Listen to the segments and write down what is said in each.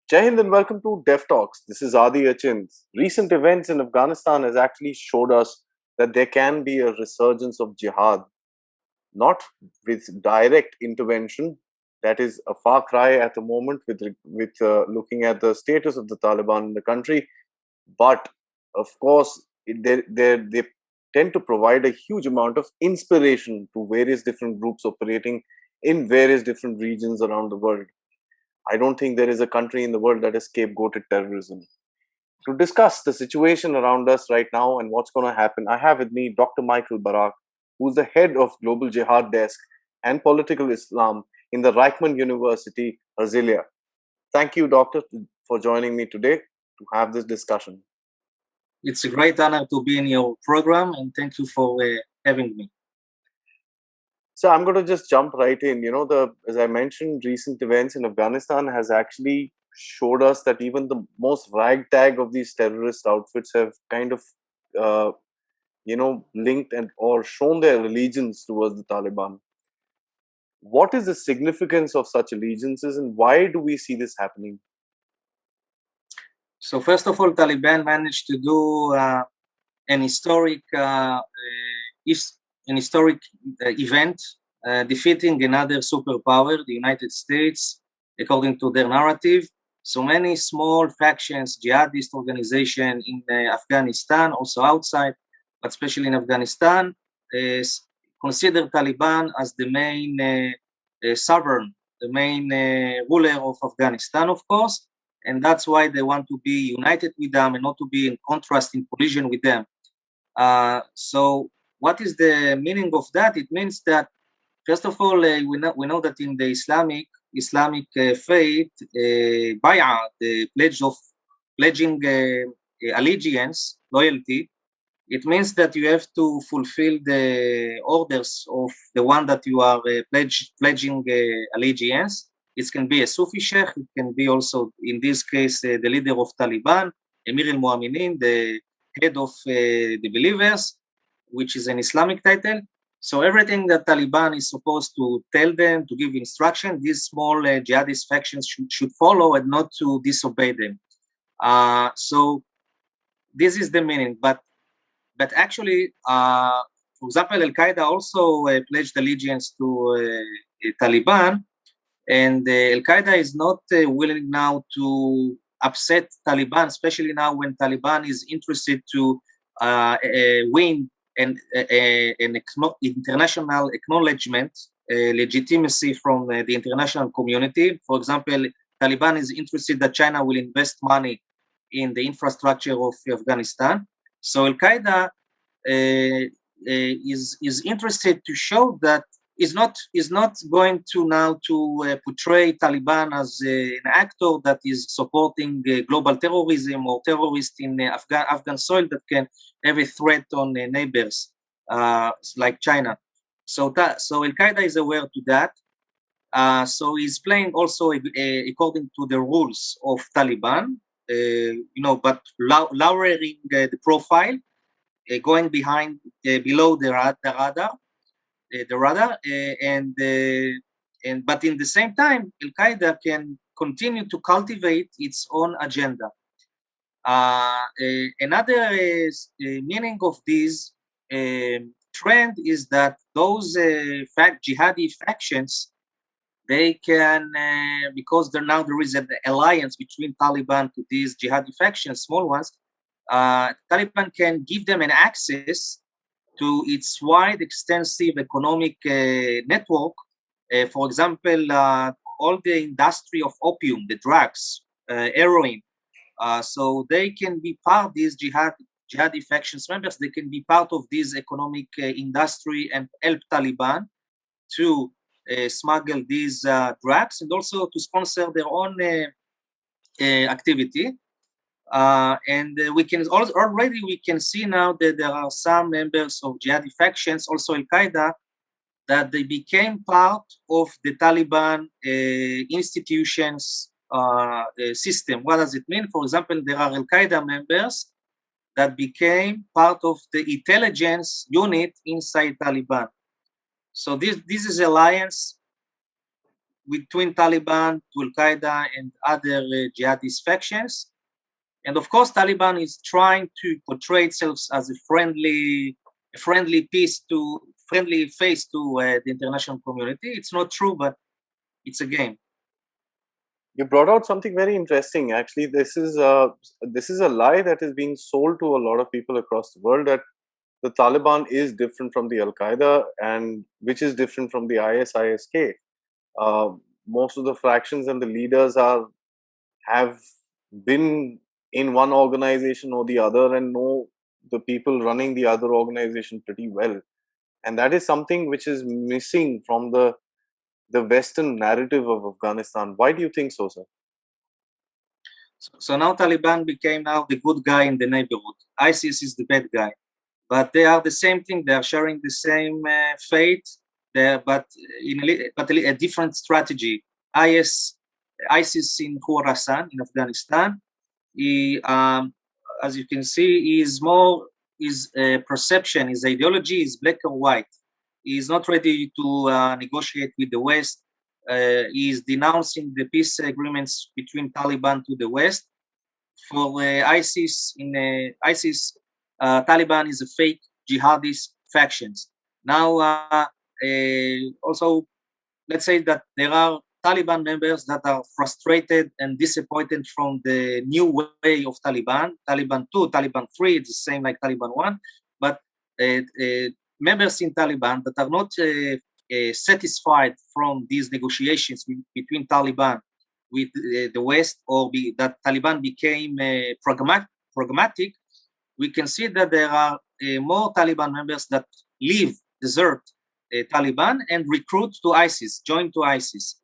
Jai Hind and welcome to Dev Talks. This is Aadi Achint. Recent events in Afghanistan has actually showed us that there can be a resurgence of jihad, not with direct intervention. That is a far cry at the moment with looking at the status of the Taliban in the country. But of course, they tend to provide a huge amount of inspiration to various different groups operating in various different regions around the world. I don't think there is a country in the world that has scapegoated terrorism. To discuss the situation around us right now and what's going to happen, I have with me Dr. Michael Barak, who's the head of Global Jihad Desk and Political Islam in the Reichman University, Herzilia. Thank you, Doctor, for joining me today to have this discussion. It's a great honor to be in your program, and thank you for having me. So I'm going to just jump right in. As I mentioned, recent events in Afghanistan has actually showed us that even the most ragtag of these terrorist outfits have kind of, linked and or shown their allegiance towards the Taliban. What is the significance of such allegiances, and why do we see this happening? So first of all, Taliban managed to do an historic event, defeating another superpower, the United States, according to their narrative. So many small factions, jihadist organization in Afghanistan, also outside, but especially in Afghanistan, consider Taliban as the main sovereign, the main ruler of Afghanistan, of course, and that's why they want to be united with them and not to be in contrast, in collision with them. So what is the meaning of that? It means that, first of all, we know that in the Islamic faith, bay'ah, the pledge of pledging allegiance, loyalty, it means that you have to fulfill the orders of the one that you are pledging allegiance. It can be a Sufi sheikh, it can be also, in this case, the leader of Taliban, Emir al-Mu'minin, the head of the believers, which is an Islamic title. So everything that Taliban is supposed to tell them, to give instruction, these small jihadist factions should follow and not to disobey them. So this is the meaning. But actually, for example, Al-Qaeda also pledged allegiance to Taliban, and Al-Qaeda is not willing now to upset Taliban, especially now when Taliban is interested to win an international acknowledgement, legitimacy from the international community. For example, Taliban is interested that China will invest money in the infrastructure of Afghanistan. So Al-Qaeda is interested to show that is not going to now to portray Taliban as an actor that is supporting global terrorism or terrorists in Afghan soil that can have a threat on neighbors like China. So Al-Qaeda is aware to that. So he's playing also according to the rules of Taliban, but lowering the profile, going behind below the radar. But in the same time, Al-Qaeda can continue to cultivate its own agenda. Another meaning of this trend is that those jihadi factions, they can, because there is an alliance between Taliban to these jihadi factions, small ones, Taliban can give them an access to its wide, extensive economic network. For example, all the industry of opium, the drugs, heroin. So they can be part of these jihadi factions members. They can be part of this economic industry and help Taliban to smuggle these drugs and also to sponsor their own activity. And we can already see now that there are some members of jihadi factions, also Al-Qaeda, that they became part of the Taliban institutions system. What does it mean? For example, there are Al-Qaeda members that became part of the intelligence unit inside Taliban. So this is alliance between Taliban, to Al-Qaeda, and other jihadist factions. And of course, Taliban is trying to portray itself as a friendly face to the international community. It's not true, but it's a game. You brought out something very interesting. Actually, this is a lie that is being sold to a lot of people across the world, that the Taliban is different from the Al Qaeda, and which is different from the ISISK. Most of the fractions and the leaders have been in one organization or the other and know the people running the other organization pretty well, and that is something which is missing from the Western narrative of Afghanistan. Why do you think so, sir? So now Taliban became now the good guy in the neighborhood. ISIS is the bad guy, but they are the same thing. They are sharing the same fate, but a different strategy. ISIS in Khorasan in Afghanistan, as you can see, his perception, his ideology is black or white. He is not ready to negotiate with the West. He is denouncing the peace agreements between Taliban to the West. For ISIS, Taliban is a fake jihadist factions. Now, also, let's say that there are Taliban members that are frustrated and disappointed from the new way of Taliban. Taliban 2, Taliban 3, it's the same like Taliban 1. But members in Taliban that are not satisfied from these negotiations between Taliban with the West, or that Taliban became pragmatic, we can see that there are more Taliban members that desert Taliban and recruit to ISIS, join to ISIS.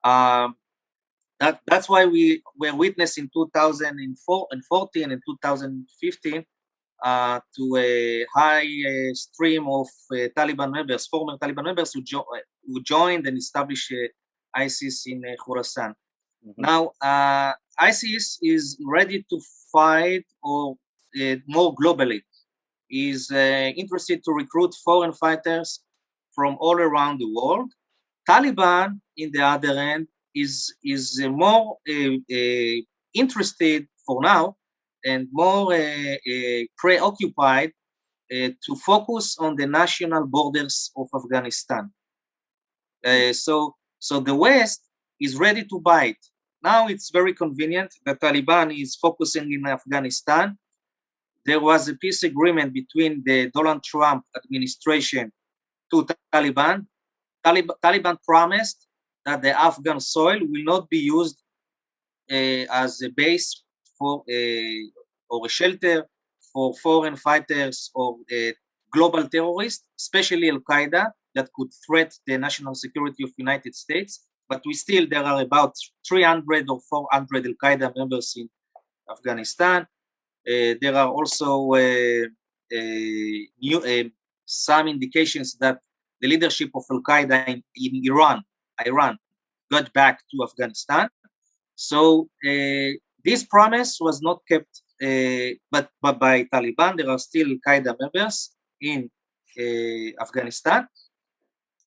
That's why we were witness in 2014 and 2015 to a high stream of Taliban members, former Taliban members who joined and established ISIS in Khorasan. Mm-hmm. Now, ISIS is ready to fight or more globally. Is interested to recruit foreign fighters from all around the world. Taliban, in the other hand, is more interested for now and more preoccupied to focus on the national borders of Afghanistan. So the West is ready to bite. Now it's very convenient. The Taliban is focusing in Afghanistan. There was a peace agreement between the Donald Trump administration to Taliban. Taliban promised that the Afghan soil will not be used as a base for or a shelter for foreign fighters or global terrorists, especially Al-Qaeda, that could threaten the national security of the United States. But there are about 300 or 400 Al-Qaeda members in Afghanistan. There are also some indications that the leadership of Al-Qaeda in Iran got back to Afghanistan. So this promise was not kept, but by Taliban. There are still Al-Qaeda members in Afghanistan.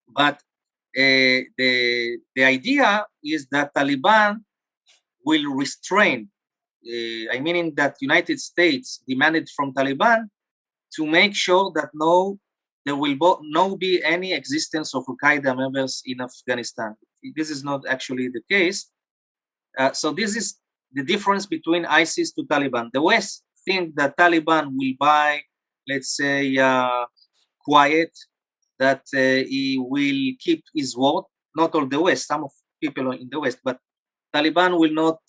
But the idea is that Taliban will restrain, meaning that United States demanded from Taliban to make sure that there will not be any existence of Al-Qaeda members in Afghanistan. This is not actually the case. So this is the difference between ISIS to Taliban. The West think that Taliban will buy, let's say, quiet, that he will keep his word. Not all the West, some of people in the West, but Taliban will not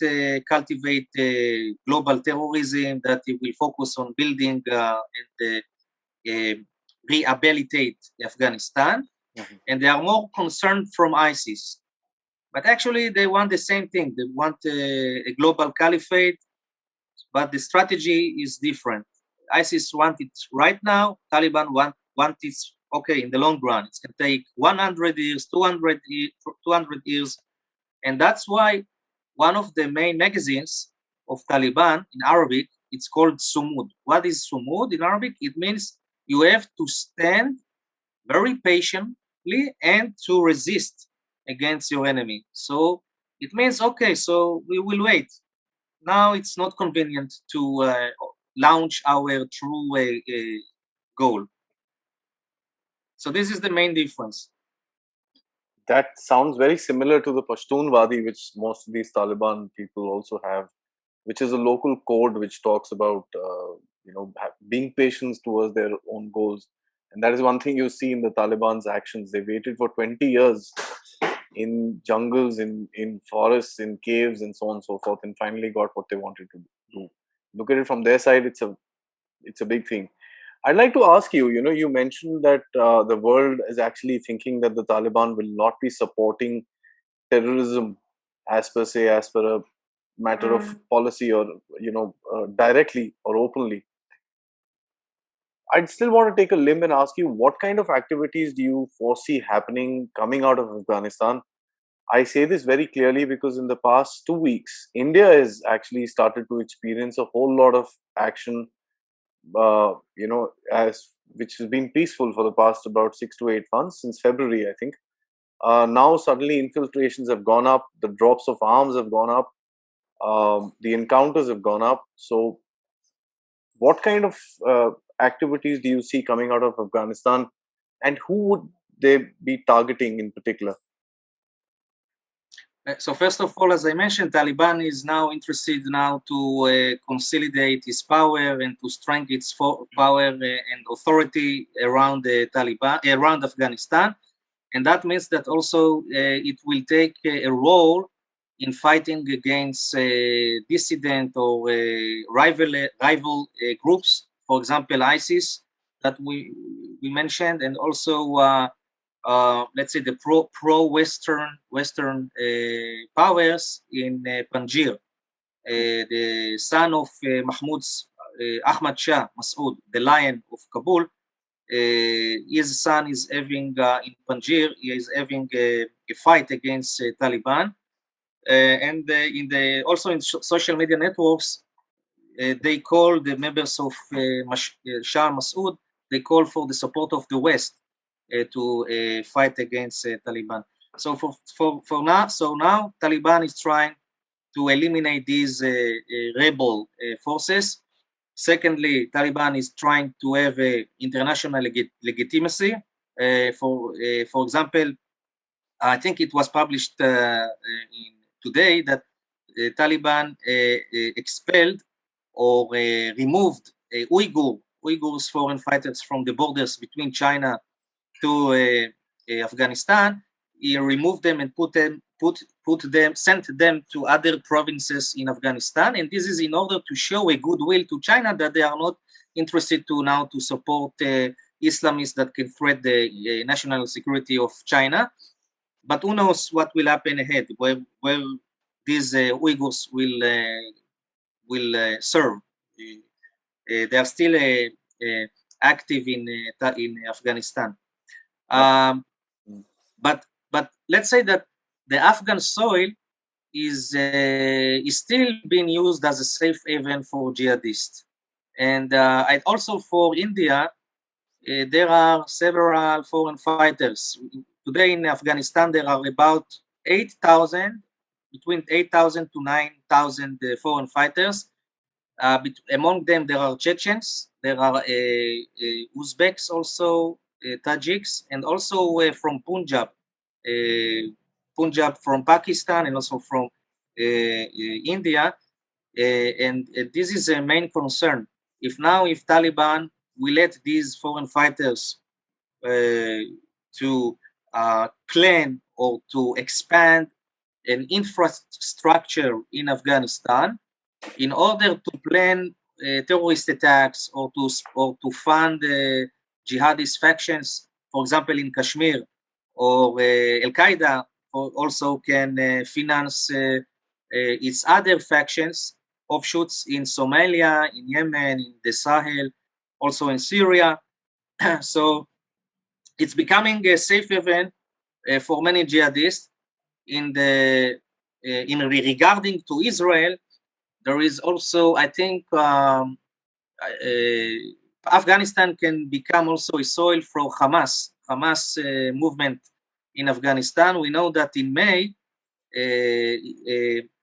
cultivate global terrorism, that it will focus on building and rehabilitate Afghanistan. Mm-hmm. And they are more concerned from ISIS. But actually, they want the same thing. They want a global caliphate, but the strategy is different. ISIS wants it right now. Taliban want it, okay, in the long run. It can take 100 years, 200 years. And that's why one of the main magazines of Taliban in Arabic, it's called Sumud. What is Sumud in Arabic? It means you have to stand very patiently and to resist against your enemy. So it means, okay, so we will wait. Now it's not convenient to launch our true goal. So this is the main difference. That sounds very similar to the Pashtunwadi, which most of these Taliban people also have, which is a local code which talks about being patient towards their own goals. And that is one thing you see in the Taliban's actions. They waited for 20 years in jungles, in forests, in caves, and so on and so forth, and finally got what they wanted to do. Look at it from their side; it's a big thing. I'd like to ask you. You know, you mentioned that the world is actually thinking that the Taliban will not be supporting terrorism as per se, as per a matter of policy, or directly or openly. I'd still want to take a limb and ask you, what kind of activities do you foresee happening coming out of Afghanistan? I say this very clearly because in the past 2 weeks, India has actually started to experience a whole lot of action, as which has been peaceful for the past about 6 to 8 months, since February, I think. Now suddenly infiltrations have gone up, the drops of arms have gone up, the encounters have gone up. So, what kind of activities do you see coming out of Afghanistan, and who would they be targeting in particular? So first of all, as I mentioned, Taliban is now interested now to consolidate its power and to strengthen its power and authority around the Taliban, around Afghanistan, and that means that also it will take a role in fighting against dissident or rival groups, for example, ISIS that we mentioned, and also let's say the pro Western powers in Panjir, the son of Mahmoud's Ahmad Shah Masoud, the Lion of Kabul. His son is having in Panjir. He is having a fight against Taliban, and in the also in social media networks, they call the members of Shah Masoud. They call for the support of the West to fight against Taliban. So now Taliban is trying to eliminate these rebel forces. Secondly, Taliban is trying to have international legitimacy. For example, I think it was published today that Taliban expelled or removed Uyghurs foreign fighters from the borders between China to Afghanistan. He removed them and sent them to other provinces in Afghanistan, and this is in order to show a goodwill to China that they are not interested to now to support Islamists that can threat the national security of China. But who knows what will happen ahead? Where these Uyghurs will serve? They are still active in Afghanistan. But let's say that the Afghan soil is still being used as a safe haven for jihadists, and also for India, there are several foreign fighters. Today in Afghanistan, there are about 8,000, between 8,000 to 9,000 foreign fighters. Among them, there are Chechens, there are Uzbeks also, Tajiks, and also from Punjab, from Pakistan, and also from India. And this is a main concern. If Taliban will let these foreign fighters to plan or to expand an infrastructure in Afghanistan in order to plan terrorist attacks or to fund jihadist factions, for example, in Kashmir, or Al Qaeda also can finance its other factions, offshoots in Somalia, in Yemen, in the Sahel, also in Syria. So it's becoming a safe haven for many jihadists. In regarding to Israel, there is also, I think, Afghanistan can become also a soil for Hamas movement in Afghanistan. We know that in May,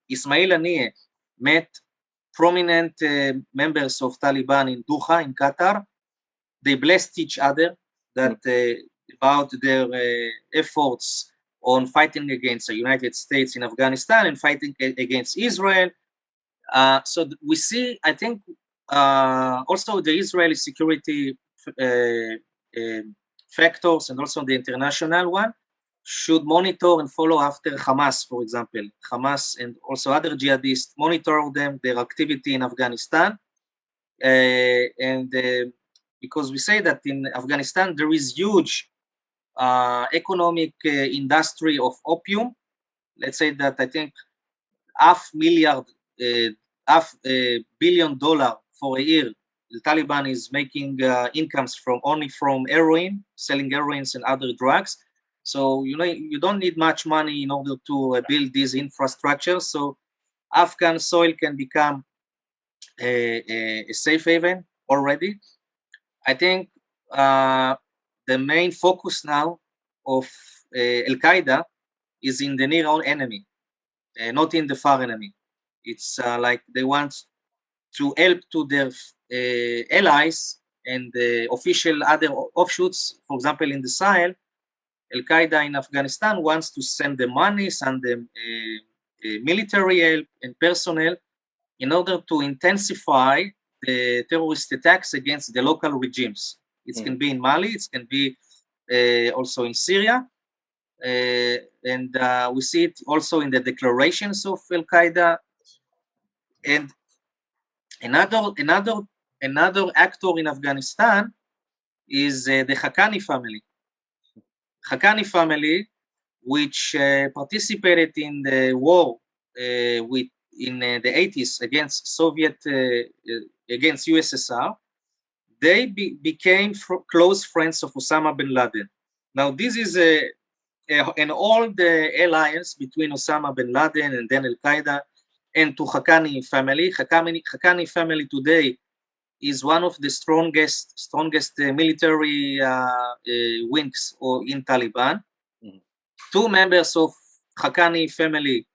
Ismail Haniyeh met prominent members of Taliban in Doha, in Qatar. They blessed each other that about their efforts on fighting against the United States in Afghanistan and fighting against Israel. So we see, I think, also the Israeli security factors and also the international one should monitor and follow after Hamas, for example. Hamas and also other jihadists monitor them, their activity in Afghanistan. Because we say that in Afghanistan there is huge economic industry of opium. Let's say that I think $500 billion for a year. The Taliban is making incomes only from heroin, selling heroins and other drugs. So you don't need much money in order to build these infrastructures. So Afghan soil can become a safe haven already. I think the main focus now of Al Qaeda is in the near enemy, not in the far enemy. It's like they want to help to their allies and the official other offshoots. For example, in the Sahel, Al Qaeda in Afghanistan wants to send the money, send them military help and personnel in order to intensify the terrorist attacks against the local regimes. It can be in Mali, it can be also in Syria. And we see it also in the declarations of Al Qaeda. And another actor in Afghanistan is the Haqqani family. Haqqani family, which participated in the war in the 80s against against USSR, they became close friends of Osama bin Laden. Now, this is an old alliance between Osama bin Laden and then Al Qaeda and to Haqqani family. Haqqani family today is one of the strongest military wings in Taliban. Two members of Haqqani family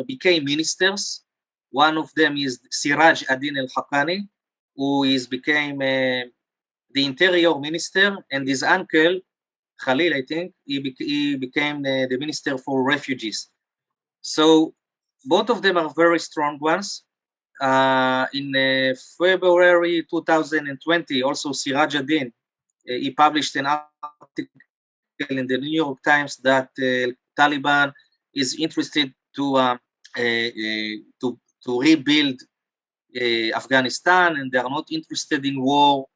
became ministers. One of them is Siraj ad-Din al-Haqqani, who became the interior minister, and his uncle Khalil, I think, he became the minister for refugees. So both of them are very strong ones. In February 2020, also Siraj ad-Din, he published an article in the New York Times that Taliban is interested to rebuild Afghanistan, and they are not interested in war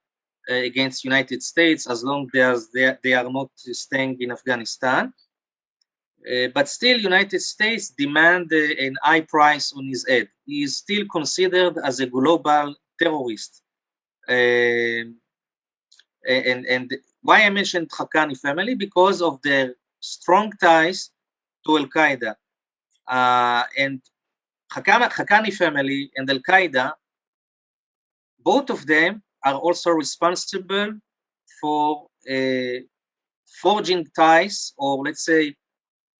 against United States as long as they are not staying in Afghanistan. But still, United States demand an high price on his head. He is still considered as a global terrorist. And why I mentioned Haqqani family? Because of their strong ties to Al Qaeda. And Haqqani family and Al Qaeda, both of them are also responsible for forging ties, or let's say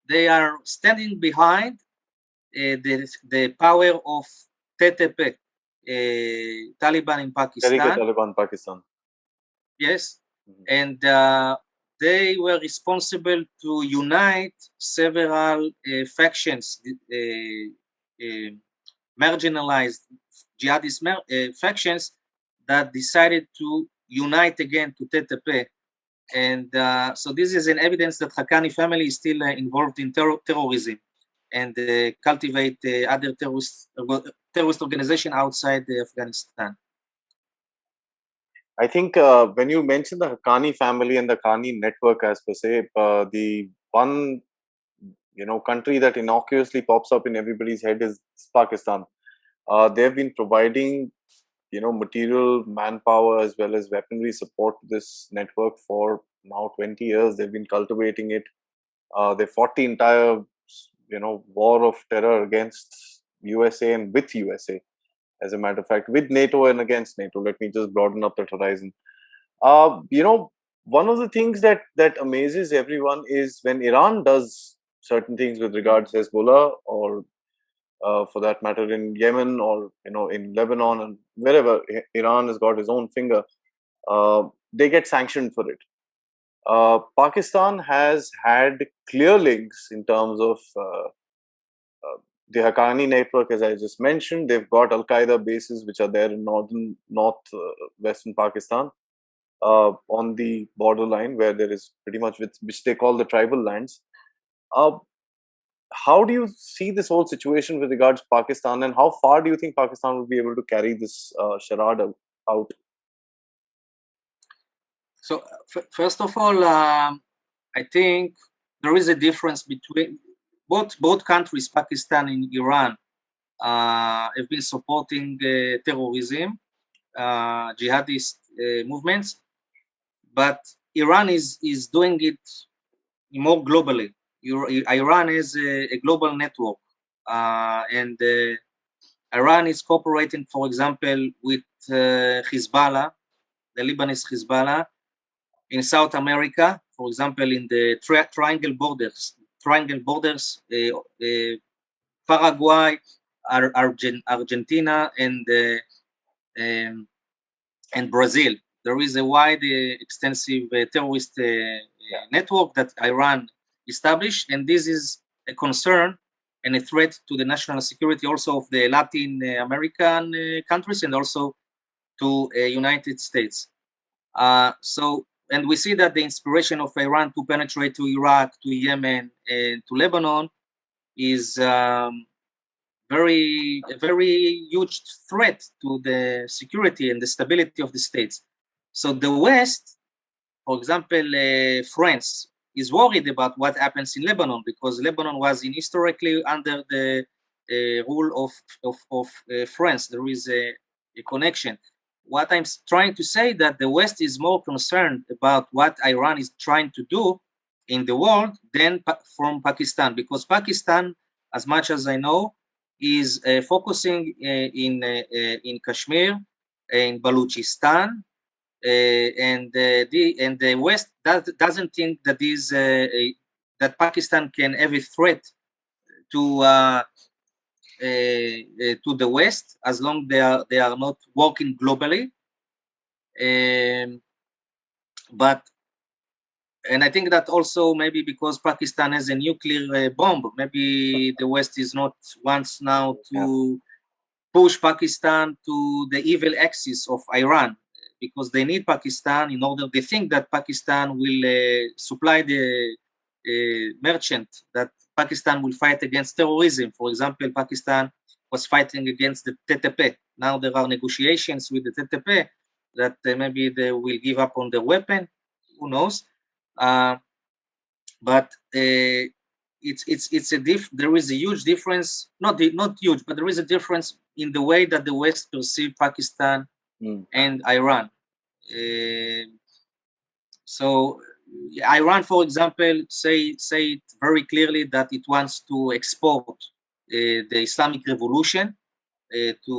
they are standing behind the power of TTP, Taliban in Pakistan. Taliban Pakistan. Yes, and they were responsible to unite several factions, marginalized jihadist factions that decided to unite again to TTP. And so this is an evidence that Haqqani family is still involved in terrorism and cultivate other terrorist organization outside Afghanistan. I think when you mention the Haqqani family and the Haqqani network, as per se, the one country that innocuously pops up in everybody's head is Pakistan. They've been providing material, manpower, as well as weaponry support to this network for now 20 years. They've been cultivating it. They fought the entire war of terror against USA and with USA. As a matter of fact, with NATO and against NATO. Let me just broaden up that horizon. one of the things that amazes everyone is when Iran does certain things with regards to Hezbollah, or for that matter in Yemen, or in Lebanon, and wherever Iran has got his own finger, they get sanctioned for it. Pakistan has had clear links in terms of the Haqqani network, as I just mentioned. They've got Al Qaeda bases which are there in western Pakistan, on the borderline where there is pretty much which they call the tribal lands. Uh, how do you see this whole situation with regards to Pakistan, and how far do you think Pakistan will be able to carry this charade out? So first of all, I think there is a difference between both countries, Pakistan and Iran, have been supporting terrorism, jihadist movements, but Iran is doing it more globally. Iran is a global network, and Iran is cooperating, for example, with Hezbollah, the Lebanese Hezbollah, in South America, for example, in the triangle borders, Paraguay, Argentina, and Brazil. There is a wide, extensive terrorist network that Iran established, and this is a concern and a threat to the national security also of the Latin American countries, and also to United States. And we see that the inspiration of Iran to penetrate to Iraq, to Yemen, and to Lebanon is a very huge threat to the security and the stability of the states. So the West, for example, France, is worried about what happens in Lebanon, because Lebanon was historically under the rule of France. There is a connection. What I'm trying to say, that the West is more concerned about what Iran is trying to do in the world than from Pakistan, because Pakistan, as much as I know, is focusing in Kashmir, in Balochistan, and the West doesn't think that that Pakistan can have a threat to the West, as long they are not working globally. And I think that also maybe because Pakistan has a nuclear bomb, maybe the West is not wants now to push Pakistan to the evil axis of Iran, because they need Pakistan in order. They think that Pakistan will supply the merchant, that Pakistan will fight against terrorism. For example, Pakistan was fighting against the TTP. Now there are negotiations with the TTP that maybe they will give up on the weapon. Who knows? But it's there is a huge difference, not huge, but there is a difference in the way that the West perceive Pakistan and Iran. So Iran, for example, say it very clearly that it wants to export the Islamic revolution to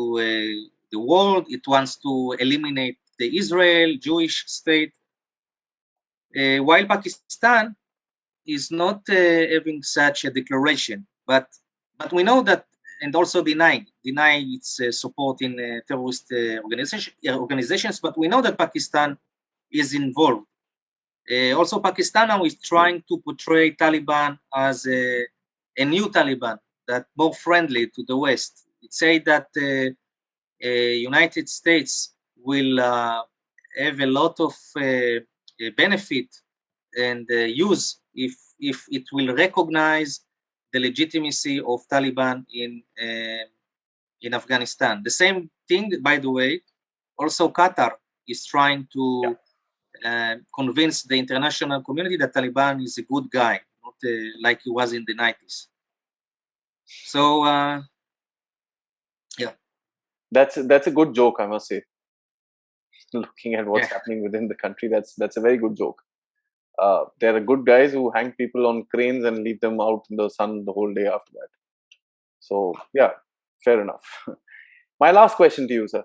the world. It wants to eliminate the Israel Jewish state, while Pakistan is not having such a declaration, but we know that, and also deny its support in terrorist organizations. But we know that Pakistan is involved. Also, Pakistan now is trying to portray Taliban as a new Taliban, that more friendly to the West. It say that United States will have a lot of benefit and use if it will recognize the legitimacy of Taliban in Afghanistan. The same thing, by the way, also Qatar is trying to convince the international community that Taliban is a good guy, not like he was in the 90s. So yeah, that's a good joke, I must say. Looking at what's happening within the country, that's a very good joke. There are good guys who hang people on cranes and leave them out in the sun the whole day after that. So yeah, fair enough. My last question to you, sir.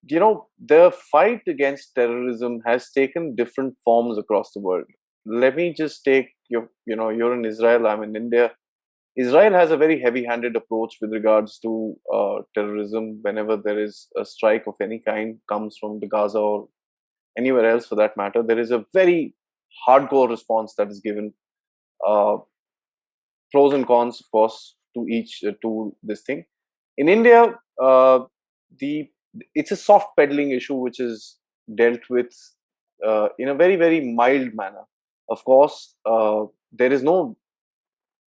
the fight against terrorism has taken different forms across the world. Let me just take you're in Israel, I'm in India. Israel has a very heavy-handed approach with regards to terrorism. Whenever there is a strike of any kind comes from the Gaza or anywhere else for that matter, there is a very hardcore response that is given. Uh, Pros and cons, of course, to each to this thing. In India, the it's a soft peddling issue which is dealt with in a very very mild manner. Of course, there is no,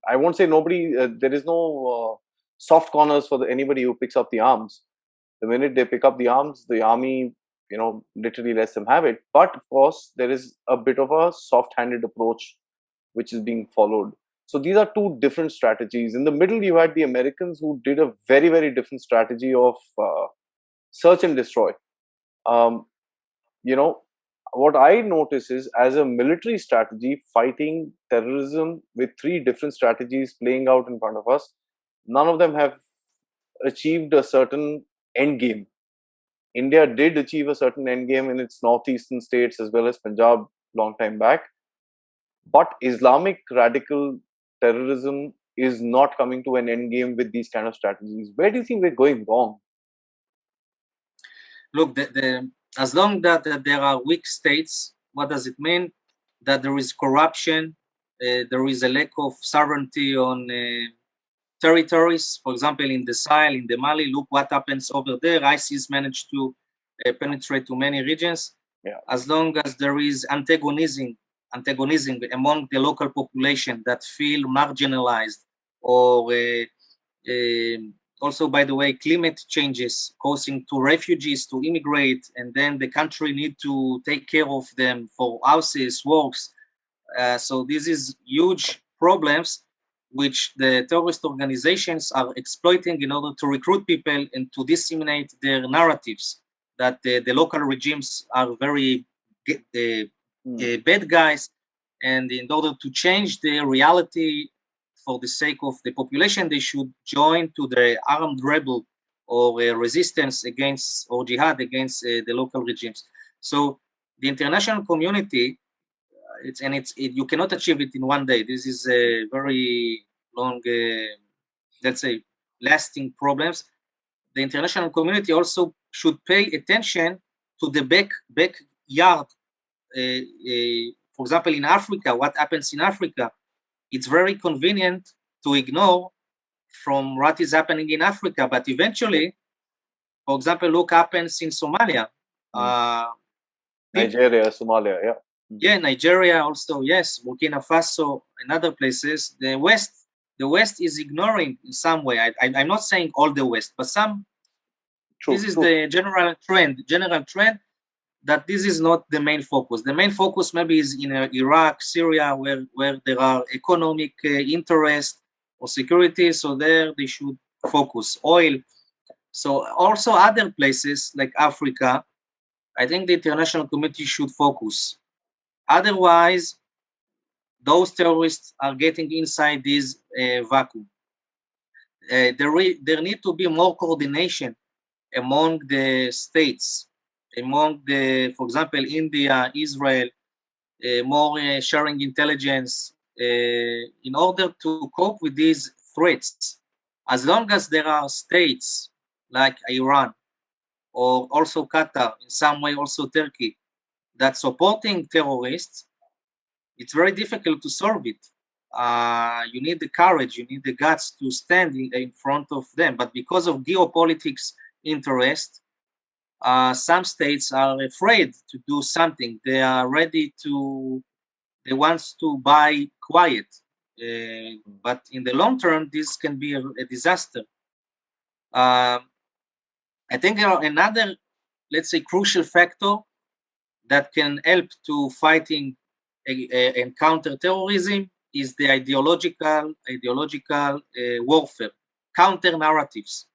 I won't say nobody. There is no soft corners for anybody who picks up the arms. The minute they pick up the arms, the army, literally lets them have it. But of course, there is a bit of a soft-handed approach which is being followed. So these are two different strategies. In the middle, you had the Americans who did a very, very different strategy of search and destroy. Um, you know, what I notice is, as a military strategy, fighting terrorism with three different strategies playing out in front of us, none of them have achieved a certain end game. India did achieve a certain end game in its northeastern states as well as Punjab long time back. But Islamic radical terrorism is not coming to an end game with these kind of strategies. Where do you think we're going wrong? Look, as long that there are weak states, what does it mean? That there is corruption, there is a lack of sovereignty on territories. For example, in the Sahel, in the Mali, look what happens over there. ISIS managed to penetrate to many regions. Yeah. As long as there is antagonism among the local population that feel marginalized, or also, by the way, climate changes causing to refugees to immigrate, and then the country need to take care of them for houses, works. So this is huge problems which the terrorist organizations are exploiting in order to recruit people and to disseminate their narratives that the local regimes are very bad guys, and in order to change the reality for the sake of the population, they should join to the armed rebel or resistance against or jihad against the local regimes. So the international community, you cannot achieve it in one day. This is a very long, let's say, lasting problems. The international community also should pay attention to the backyard. For example, in Africa, what happens in Africa? It's very convenient to ignore from what is happening in Africa, but eventually, for example, look happens in Somalia. Nigeria, Somalia, yeah. Yeah, Nigeria also, yes, Burkina Faso and other places. The West is ignoring in some way. I'm not saying all the West, but some. This is the general trend that this is not the main focus. The main focus maybe is in Iraq, Syria, where there are economic interest or security. So there they should focus. Oil. So also other places like Africa, I think the international community should focus. Otherwise, those terrorists are getting inside this vacuum. There need to be more coordination among the states, among for example, India, Israel, more sharing intelligence in order to cope with these threats. As long as there are states like Iran or also Qatar, in some way also Turkey, that supporting terrorists, it's very difficult to solve it. You need the courage, you need the guts to stand in front of them. But because of geopolitics interest, some states are afraid to do something. They are ready to, they want to buy quiet. But in the long term, this can be a disaster. I think another, let's say, crucial factor that can help to fighting and counter terrorism is the ideological warfare, counter narratives.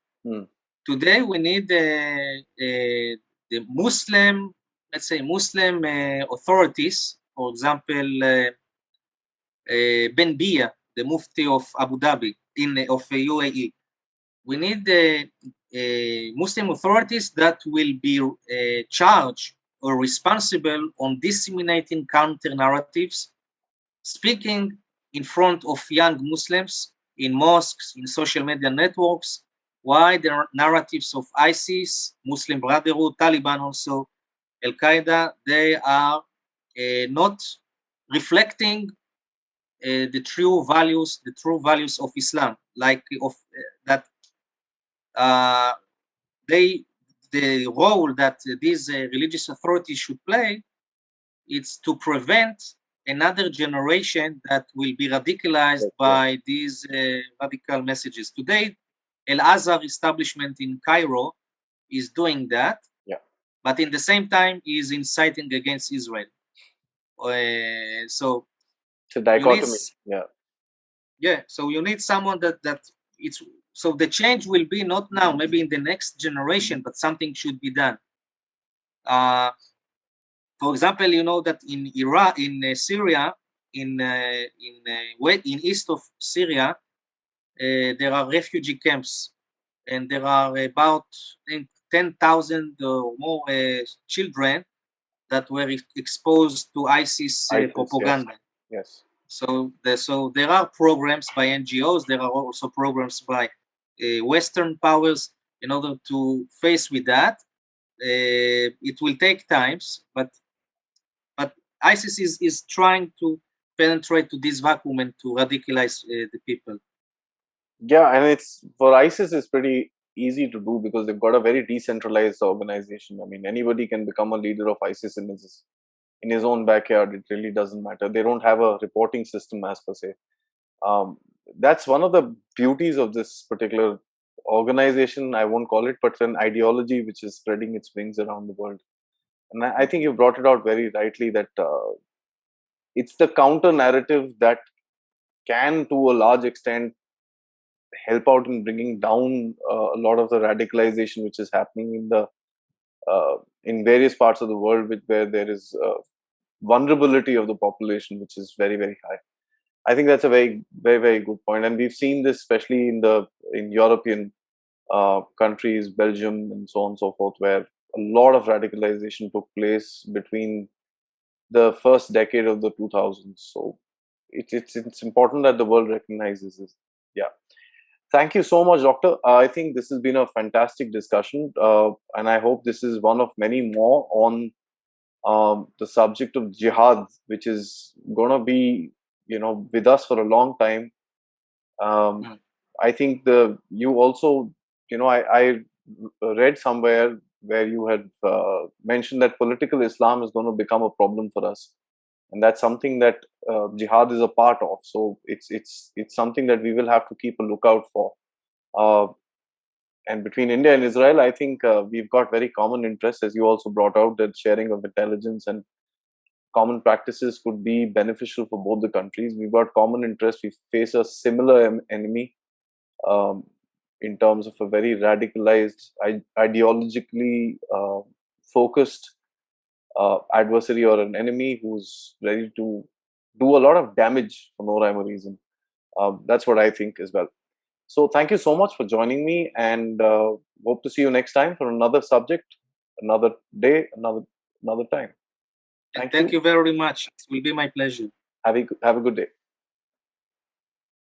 Today we need the Muslim, let's say Muslim authorities, for example, Ben Bia, the Mufti of Abu Dhabi, of UAE. We need Muslim authorities that will be charged or responsible on disseminating counter narratives, speaking in front of young Muslims in mosques, in social media networks, why the narratives of ISIS, Muslim Brotherhood, Taliban also, Al Qaeda, they are not reflecting the true values of Islam, like of that the role that these religious authorities should play is to prevent another generation that will be radicalized by these radical messages. Today, Al Azhar establishment in Cairo is doing that, but in the same time is inciting against Israel. So it's a dichotomy. So you need someone that it's so the change will be not now, maybe in the next generation, but something should be done. For example, you know that in Iraq, in Syria, in east of Syria, there are refugee camps, and there are about 10,000 or more children that were exposed to ISIS propaganda. Yes. So there are programs by NGOs. There are also programs by Western powers in order to face with that. It will take times, but ISIS is trying to penetrate to this vacuum and to radicalize the people. Yeah, and it's for ISIS is pretty easy to do because they've got a very decentralized organization. I mean, anybody can become a leader of ISIS in his own backyard. It really doesn't matter. They don't have a reporting system as per se. That's one of the beauties of this particular organization. I won't call it, but an ideology which is spreading its wings around the world. And I think you brought it out very rightly that it's the counter narrative that can, to a large extent, help out in bringing down a lot of the radicalization which is happening in various parts of the world, where there is vulnerability of the population which is very, very high. I think that's a very, very, very good point, and we've seen this especially in European countries, Belgium, and so on and so forth, where a lot of radicalization took place between the first decade of the 2000s. So it's important that the world recognizes this. Yeah. Thank you so much, Doctor. I think this has been a fantastic discussion, and I hope this is one of many more on the subject of jihad, which is going to be, with us for a long time. I think you also, I read somewhere where you had mentioned that political Islam is going to become a problem for us, and that's something that jihad is a part of. So it's something that we will have to keep a lookout for. And between India and Israel, I think we've got very common interests, as you also brought out, that sharing of intelligence and common practices could be beneficial for both the countries. We've got common interests. We face a similar enemy in terms of a very radicalized, ideologically focused adversary or an enemy who's ready to do a lot of damage for no rhyme or reason. That's what I think as well. So thank you so much for joining me, and hope to see you next time for another subject, another day, another time. Thank you very much. It will be my pleasure. Have a good day.